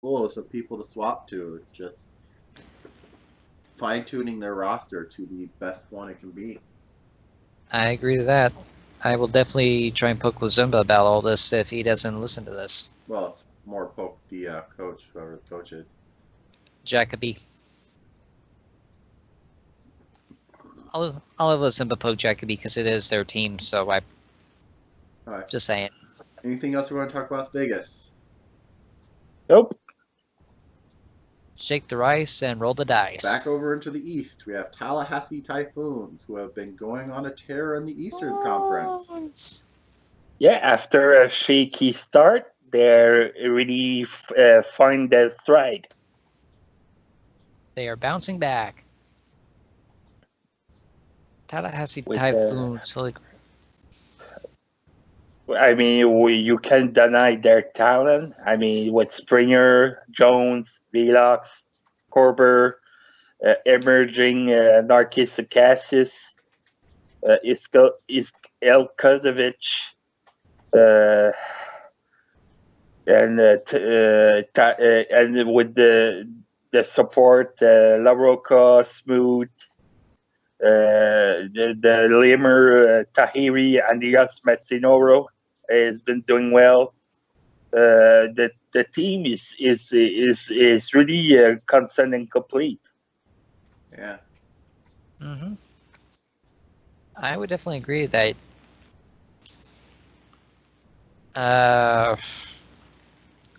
pools of people to swap to. It's just fine tuning their roster to the best one it can be. I agree to that. I will definitely try and poke Lazumba about all this if he doesn't listen to this. Well, it's more poke the coach, whoever the coach is. Jacoby. I'll have Lazumba poke Jacoby because it is their team, so I All right. just saying. Anything else we want to talk about Vegas? Nope. Shake the rice and roll the dice. Back over into the East, we have Tallahassee Typhoons, who have been going on a tear in the Eastern Conference. Yeah, after a shaky start, they're really find their stride. They are bouncing back. Tallahassee With, Typhoons. I mean, you can't deny their talent. I mean, with Springer, Jones, Velox, Korber, emerging Narkis Cassius, Elkozovic, and with the support, La Roca, Smooth, the Limmer, Tahiri, Andreas Metzinoro has been doing well. The team is really constant and complete. Yeah. Mm-hmm. I would definitely agree that.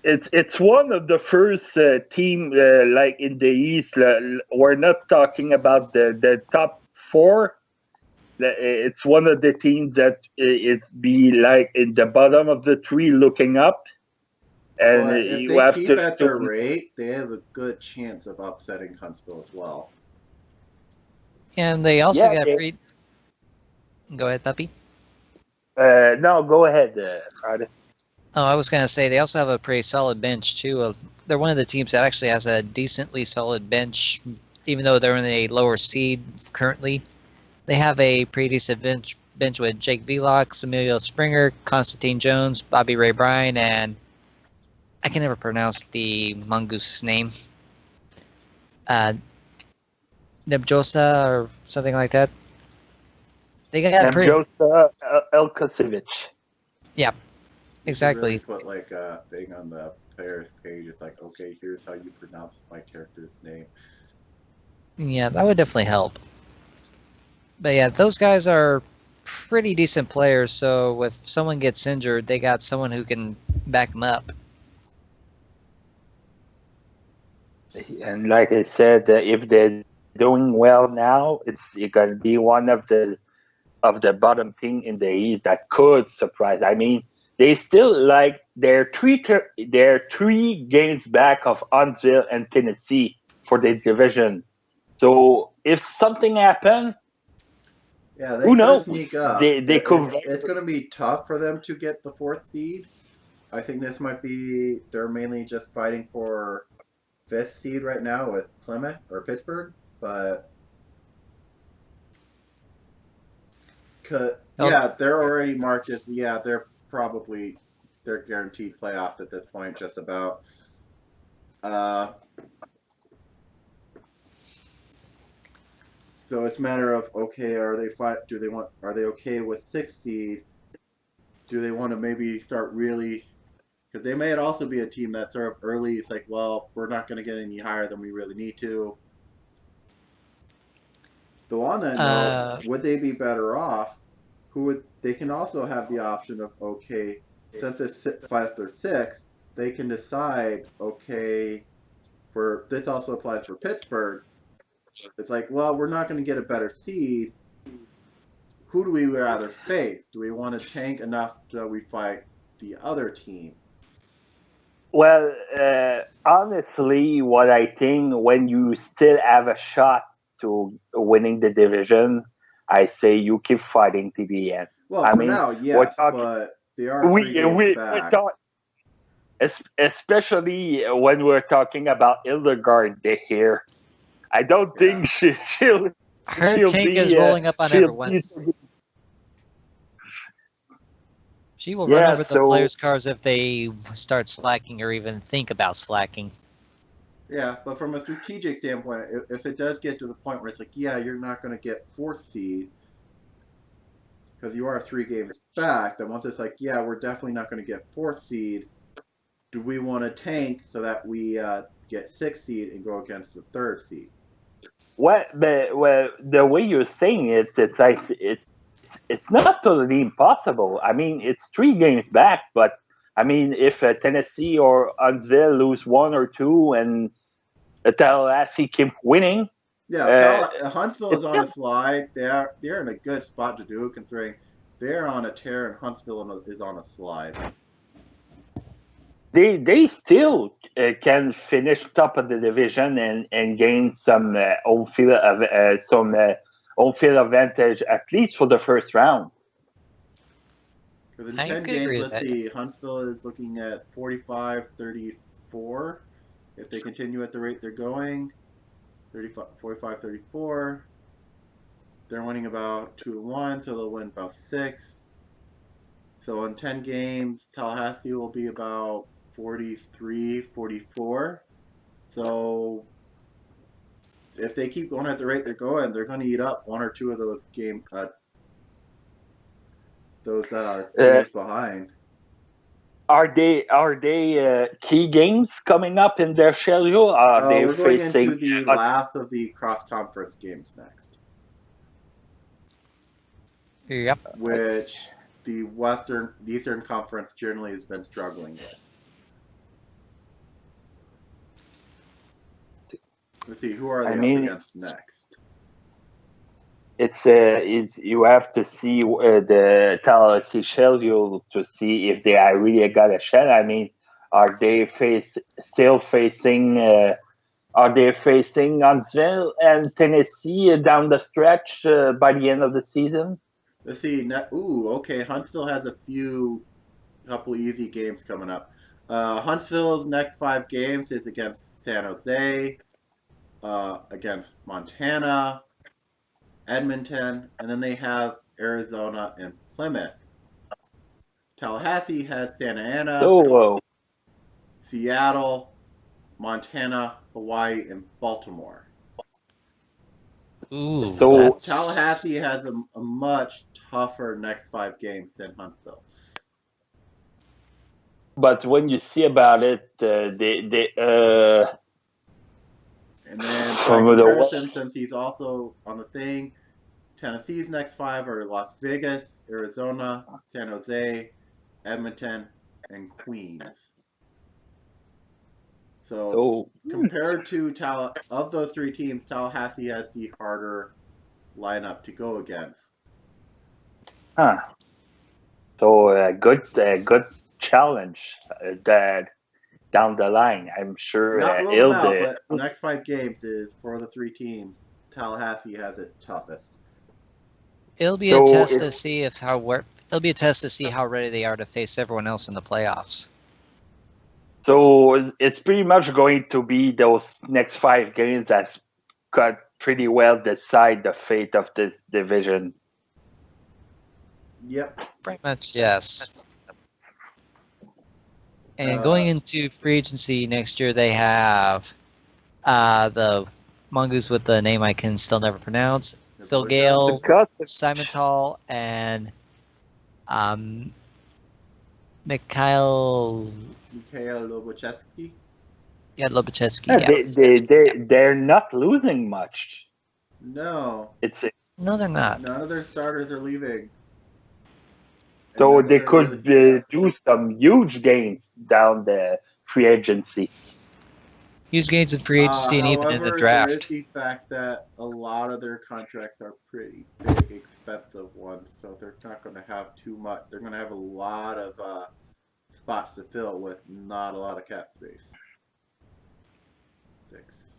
It's one of the first team like in the East. We're not talking about the top four. It's one of the teams that it's be like in the bottom of the tree looking up. And But if you they have keep at their rate, they have a good chance of upsetting Huntsville as well. And they also got pretty. Go ahead, Puppy. No, go ahead, Artist. Oh, I was going to say they also have a pretty solid bench too. They're one of the teams that actually has a decently solid bench, even though they're in a lower seed currently. They have a pretty decent bench with Jake Velox, Emilio Springer, Constantine Jones, Bobby Ray Bryan, and I can never pronounce the mongoose name. Nebjosa or something like that. They got Nebjosa Elkozovic. Yeah, exactly. You really put like a thing on the player's page. It's like, okay, here's how you pronounce my character's name. Yeah, that would definitely help. But yeah, those guys are pretty decent players. So if someone gets injured, they got someone who can back them up. And like I said, if they're doing well now, it's going to be one of the bottom team in the East that could surprise. I mean, they still like they're three games back of Huntsville and Tennessee for the division. So if something happens, yeah, they who knows? Sneak up. They could. It's going to be tough for them to get the 4th seed. I think this might be they're mainly just fighting for 5th seed right now with Plymouth or Pittsburgh, but yeah, they're already marked as they're guaranteed playoffs at this point, just about. So it's a matter of, okay, are they okay with 6th seed? Do they want to maybe start really, because they may also be a team that sort of early, it's like, well, we're not going to get any higher than we really need to. Though on that note, would they be better off? They can also have the option of, okay, since it's 5th or 6th, they can decide, okay, this also applies for Pittsburgh. It's like, well, we're not going to get a better seed. Who do we rather face? Do we want to tank enough that we fight the other team? Well, honestly, what I think when you still have a shot to winning the division, I say you keep fighting to the end. Well, for now, yes, but they are 3 games back. Especially when we're talking about Hildegard here. I don't think she'll Her tank is rolling up on everyone. She will run Yeah, over the so players' cars if they start slacking or even think about slacking. Yeah, but from a strategic standpoint, if it does get to the point where it's like, yeah, you're not going to get fourth seed because you are 3 games back, then once it's like, yeah, we're definitely not going to get fourth seed, do we want to tank so that we get sixth seed and go against the third seed? well, the way you're saying it, it's like it's not totally impossible. I mean, it's 3 games back, but I mean, if Tennessee or Huntsville lose 1 or 2 and Tallahassee keep winning, Yeah, Huntsville is it's on a slide. They're in a good spot to do it, considering they're on a tear and Huntsville is on a slide. they still can finish top of the division and gain some home field advantage at least for the first round. Because in I 10 could games, agree with let's that. see, Huntsville is looking at 45-34. If they continue at the rate they're going, 45-34. They're winning about 2-1, so they'll win about 6. So in 10 games, Tallahassee will be about 43-44. So if they keep going at the rate they're going, they're going to eat up 1 or 2 of those games behind. Are they key games coming up in their schedule? Are they We're going facing into the last of the cross-conference games next. Yep. Which the Eastern Conference generally has been struggling with. Let's see, who are they up against next? It's you have to see the Tallahassee schedule to see if they are really got a shot. I mean, are they still facing? Are they facing Huntsville and Tennessee down the stretch by the end of the season? Let's see. Okay. Huntsville has a couple easy games coming up. Huntsville's next 5 games is against San Jose, against Montana, Edmonton, and then they have Arizona and Plymouth. Tallahassee has Santa Ana, Seattle, Montana, Hawaii, and Baltimore. Ooh, so Tallahassee has a much tougher next 5 games than Huntsville. But when you see about it, and then by comparison, since he's also on the thing, Tennessee's next 5 are Las Vegas, Arizona, San Jose, Edmonton, and Queens. So compared to of those 3 teams, Tallahassee has the harder lineup to go against. So a good challenge that down the line. I'm sure Not rule them out, but next 5 games is for the 3 teams. Tallahassee has it toughest. It'll be a test to see how ready they are to face everyone else in the playoffs. So it's pretty much going to be those next 5 games that could pretty well decide the fate of this division. Yep. Pretty much, yes. And going into free agency next year, they have the Mongoose with the name I can still never pronounce, Phil Gale, Simon Tall, and Mikhail Lobochevsky. Yeah, Lobochevsky. Yeah. They're not losing much. No. No, they're not. None of their starters are leaving. So they could do some huge gains down the free agency. Huge gains in free agency and even in the draft. There is the fact that a lot of their contracts are pretty big, expensive ones, so they're not going to have too much. They're going to have a lot of spots to fill with not a lot of cap space. 6.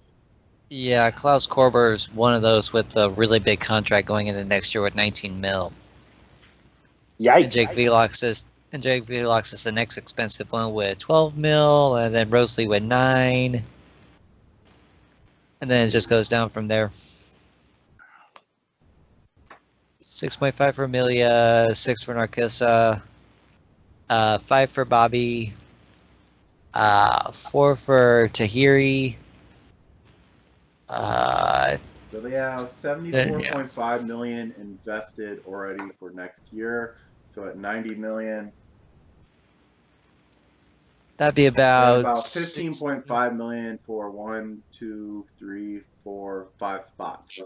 Yeah, Klaus Korber is one of those with a really big contract going into next year with 19 mil. Yikes. And Jake Velox is the next expensive one with 12 mil, and then Rosalie with 9. And then it just goes down from there. 6.5 for Amelia, 6 for Narcissa. 5 for Bobby, 4 for Tahiri. So they have $74.5 million invested already for next year. So at $90 million, that'd be about $15.5 million for 1, 2, 3, 4, 5 spots.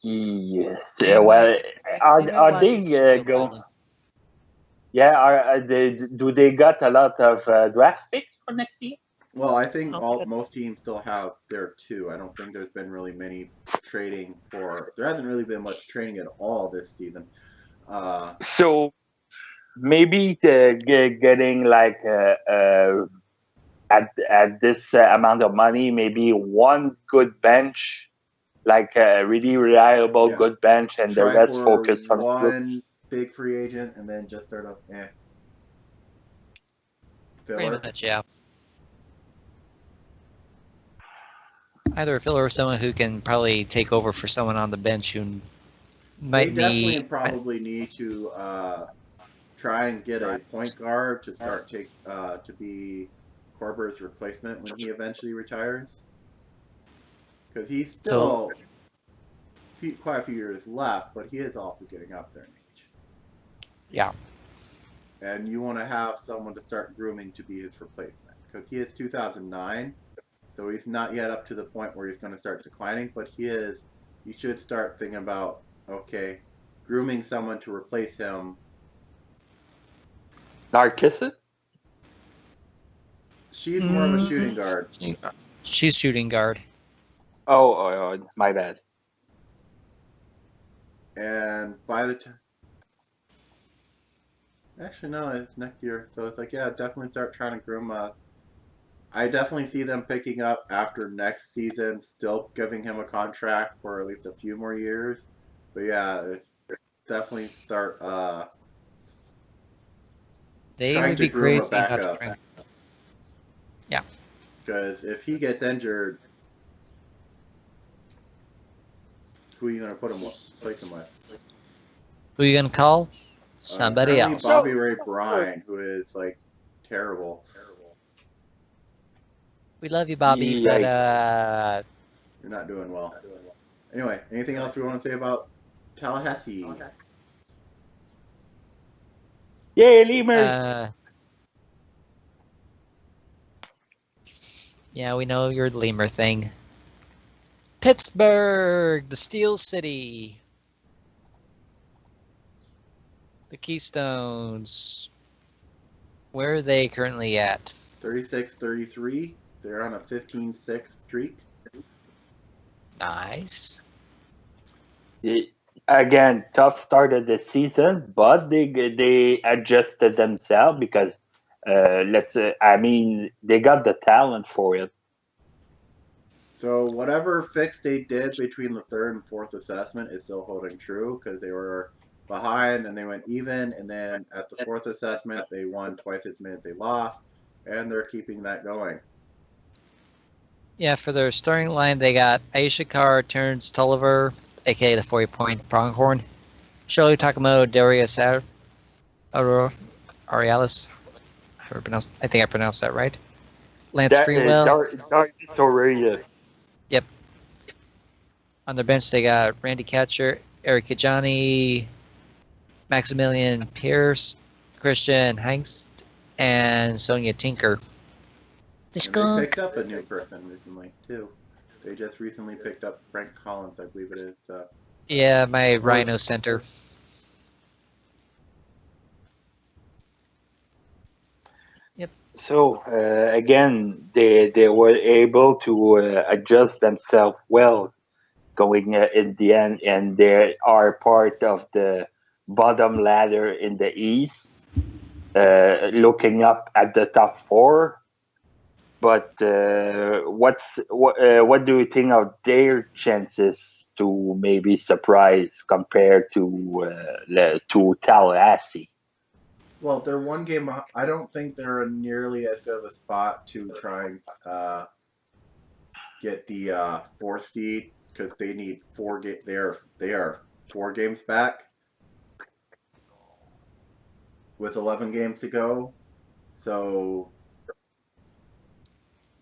Yes. Well, are they going? Yeah. Are they? Do they got a lot of draft picks for next year? Well, I think most teams still have their 2. I don't think there's been really many trading for. There hasn't really been much trading at all this season. So maybe getting like at this amount of money, maybe one good bench, like a really reliable good bench, and the rest focus on one big free agent, and then just sort of filler. Pretty much, yeah. Either a filler or someone who can probably take over for someone on the bench who might definitely probably need to try and get a point guard to start to be Korver's replacement when he eventually retires, because he's still quite a few years left, but he is also getting up there in age. Yeah. And you want to have someone to start grooming to be his replacement, because he is 2009, so he's not yet up to the point where he's going to start declining, but he is. You should start thinking about, okay, grooming someone to replace him. Narcissus? She's more of a shooting guard. She's shooting guard. Oh, my bad. And by the time, actually no, it's next year, so it's like, yeah, definitely start trying to groom. I definitely see them picking up after next season, still giving him a contract for at least a few more years. But yeah, it's definitely start. They would be crazy not to try. Yeah. Because if he gets injured, who are you going to replace him with? Who are you going to call? Somebody else. Bobby Ray Bryan, who is like terrible. We love you, Bobby, but you're not doing well. Anyway, anything else we want to say about Tallahassee? Yay, Lemurs! Yeah, we know your lemur thing. Pittsburgh, the Steel City. The Keystones. Where are they currently at? 36-33. They're on a 15-6 streak. Nice. Again, tough start of the season, but they adjusted themselves because they got the talent for it. So whatever fix they did between the 3rd and 4th assessment is still holding true, because they were behind, and they went even, and then at the 4th assessment they won twice as many as they lost, and they're keeping that going. Yeah, for their starting line, they got Aisha Carr, Terrence Tulliver, aka the 40-point pronghorn, Shirley Takamoto, Darius Arialis. I think I pronounced that right. Lance Freewell. Yep. On their bench, they got Randy Catcher, Eric Kijani, Maximilian Pierce, Christian Hangst, and Sonia Tinker. They picked up a new person recently, too. They just recently picked up Frank Collins, I believe it is. Yeah, my Rhino center. Yep. So, again, they were able to adjust themselves well going in the end, and they are part of the bottom ladder in the East, looking up at the top 4. But what do you think of their chances to maybe surprise compared to Tallahassee? Well, they're one game. I don't think they're nearly as good of a spot to try and get the 4th seed, because they need 4 games. They are 4 games back. with 11 games to go. So